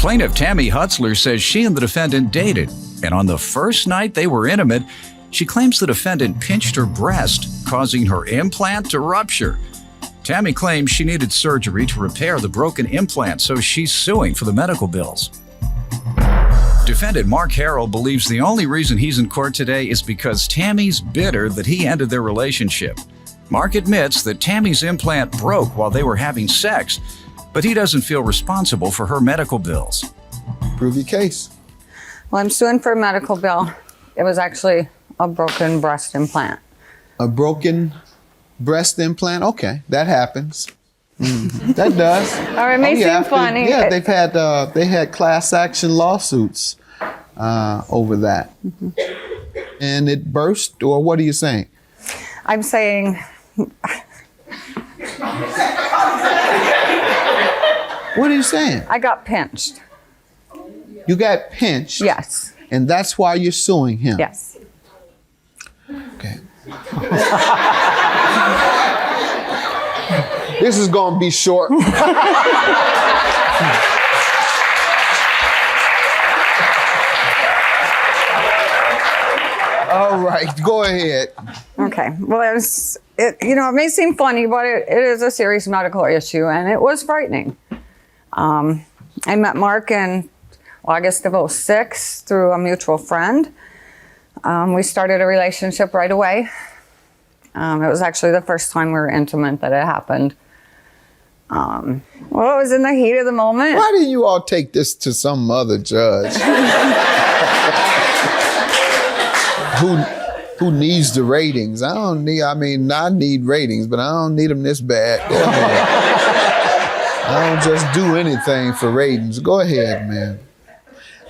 Plaintiff Tammy Hutzler says she and the defendant dated, and on the first night they were intimate, she claims the defendant pinched her breast, causing her implant to rupture. Tammy claims she needed surgery to repair the broken implant, so she's suing for the medical bills. Defendant Mark Harrell believes the only reason he's in court today is because Tammy's bitter that he ended their relationship. Mark admits that Tammy's implant broke while they were having sex, but he doesn't feel responsible for her medical bills. Prove your case. Well, I'm suing for a medical bill. It was actually a broken breast implant. A broken breast implant? Okay, that happens. That does. All right, it may seem funny. Yeah, they had class action lawsuits over that. And it burst, or what are you saying? I'm saying... What are you saying? I got pinched. You got pinched? Yes. And that's why you're suing him? Yes. Okay. This is going to be short. All right, go ahead. Okay. Well, it may seem funny, but it is a serious medical issue, and it was frightening. I met Mark in August of 2006 through a mutual friend. We started a relationship right away. It was actually the first time we were intimate that it happened. Well, it was in the heat of the moment. Why didn't you all take this to some other judge? Who needs the ratings? I need ratings, but I don't need them this bad. I don't just do anything for ratings. Go ahead, man.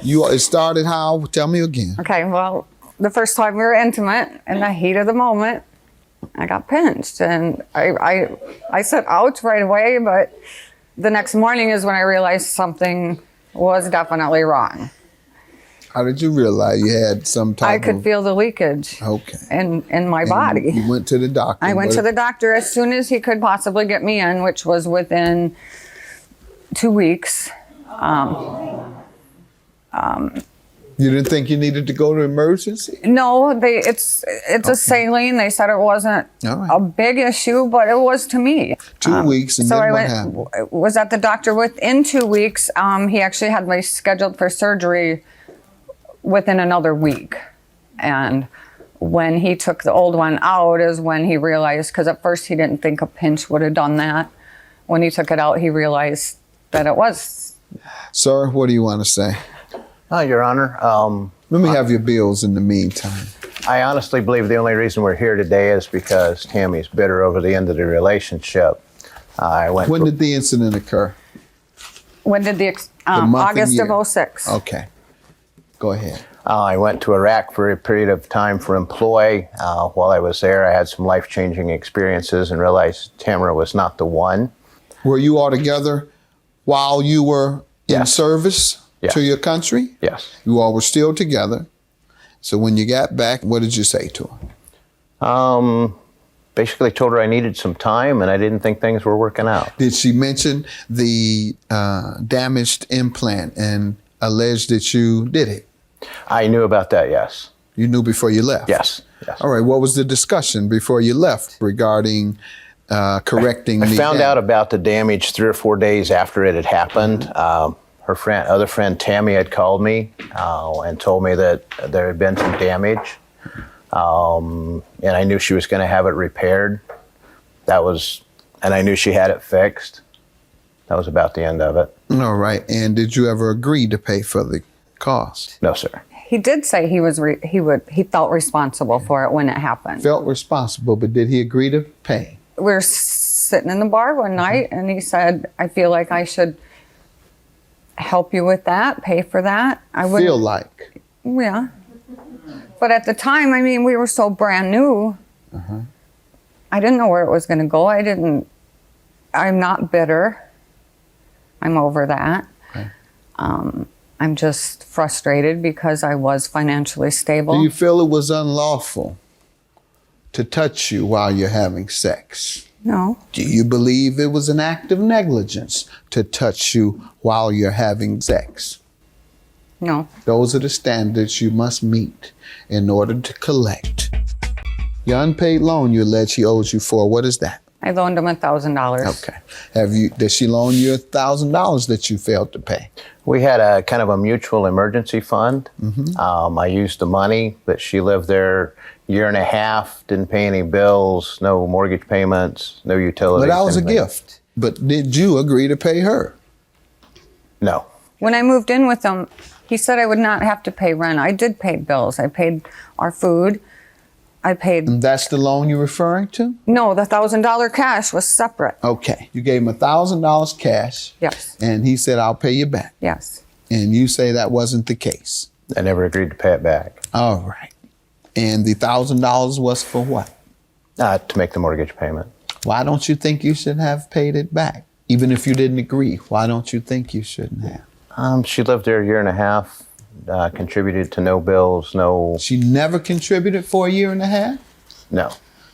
It started how? Tell me again. Okay, well, the first time we were intimate, in the heat of the moment, I got pinched. And I said ouch right away, but the next morning is when I realized something was definitely wrong. How did you realize you had some type of... I could feel the leakage in my body. You went to the doctor. I went to the doctor as soon as he could possibly get me in, which was within 2 weeks. You didn't think you needed to go to emergency? No, it's a saline. They said it wasn't a big issue, but it was to me. 2 weeks, and so then I what happened? Was at the doctor within 2 weeks. He actually had me scheduled for surgery within another week. And when he took the old one out is when he realized, because at first he didn't think a pinch would have done that. When he took it out, he realized that it was. Sir, what do you want to say? Your Honor. Let me have your bills in the meantime. I honestly believe the only reason we're here today is because Tammy's bitter over the end of the relationship. When did the incident occur? When did August of 2006. Okay. Go ahead. I went to Iraq for a period of time for employ. While I was there, I had some life-changing experiences and realized Tamara was not the one. Were you all together while you were in service to your country? Yes. You all were still together. So when you got back, what did you say to her? Basically told her I needed some time and I didn't think things were working out. Did she mention the damaged implant and allege that you did it? I knew about that, yes. You knew before you left? Yes. All right, what was the discussion before you left regarding correcting the damage? I found out about the damage 3 or 4 days after it had happened. Her other friend Tammy had called me and told me that there had been some damage. And I knew she was going to have it repaired. And I knew she had it fixed. That was about the end of it. All right. And did you ever agree to pay for the cost? No, sir. He did say he felt responsible for it when it happened. Felt responsible, but did he agree to pay? We were sitting in the bar one night, and he said, "I feel like I should help you with that, pay for that." I wouldn't feel like. Yeah. But at the time, I mean, we were so brand new. I didn't know where it was going to go. I'm not bitter. I'm over that. Okay. I'm just frustrated because I was financially stable. Do you feel it was unlawful to touch you while you're having sex? No. Do you believe it was an act of negligence to touch you while you're having sex? No. Those are the standards you must meet in order to collect. Your unpaid loan you allege she owes you for, what is that? I loaned him $1,000. Okay. Did she loan you $1,000 that you failed to pay? We had a kind of a mutual emergency fund. I used the money, but she lived there a year and a half, didn't pay any bills, no mortgage payments, no utilities. But that was a anything. gift. But did you agree to pay her? No. When I moved in with him, he said I would not have to pay rent. I did pay bills. I paid our food. I paid. And that's the loan you're referring to? No, the $1,000 cash was separate. Okay. You gave him $1,000 cash. Yes. And he said, I'll pay you back. Yes. And you say that wasn't the case. I never agreed to pay it back. All right. And the $1,000 was for what? To make the mortgage payment. Why don't you think you should have paid it back? Even if you didn't agree, why don't you think you shouldn't have? She lived there a year and a half, contributed to no bills, no. She never contributed for a year and a half? No.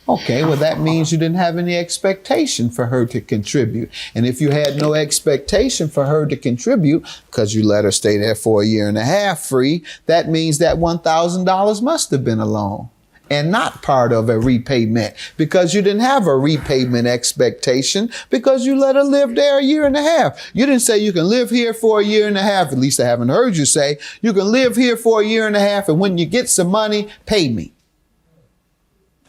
Okay, well, that means you didn't have any expectation for her to contribute. And if you had no expectation for her to contribute, because you let her stay there for a year and a half free, that means that $1,000 must have been a loan and not part of a repayment, because you didn't have a repayment expectation because you let her live there a year and a half. You didn't say you can live here for a year and a half. At least I haven't heard you say you can live here for a year and a half, and when you get some money, pay me.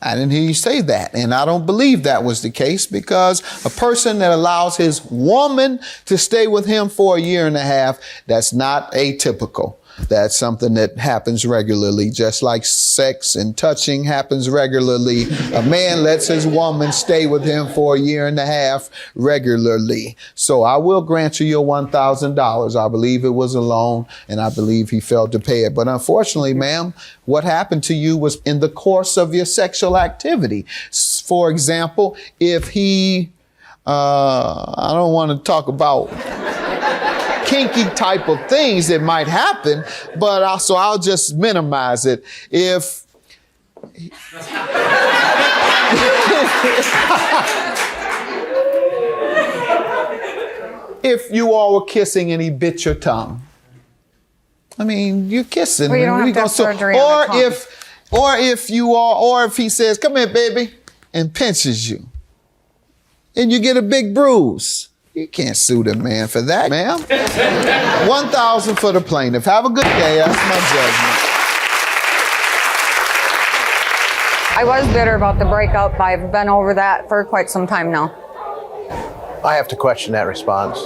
I didn't hear you say that, and I don't believe that was the case, because a person that allows his woman to stay with him for a year and a half, that's not atypical. That's something that happens regularly, just like sex and touching happens regularly. A man lets his woman stay with him for a year and a half regularly. So I will grant you your $1,000. I believe it was a loan, and I believe he failed to pay it. But unfortunately, ma'am, what happened to you was in the course of your sexual activity. For example, if he, I don't want to talk about kinky type of things that might happen, but also I'll just minimize it. If you all were kissing and he bit your tongue. I mean, you're kissing. Well, you don't have to have surgery on the tongue. Or if he says, "Come here, baby," and pinches you, and you get a big bruise. You can't sue the man for that, ma'am. $1,000 for the plaintiff. Have a good day. That's my judgment. I was bitter about the breakup. I've been over that for quite some time now. I have to question that response.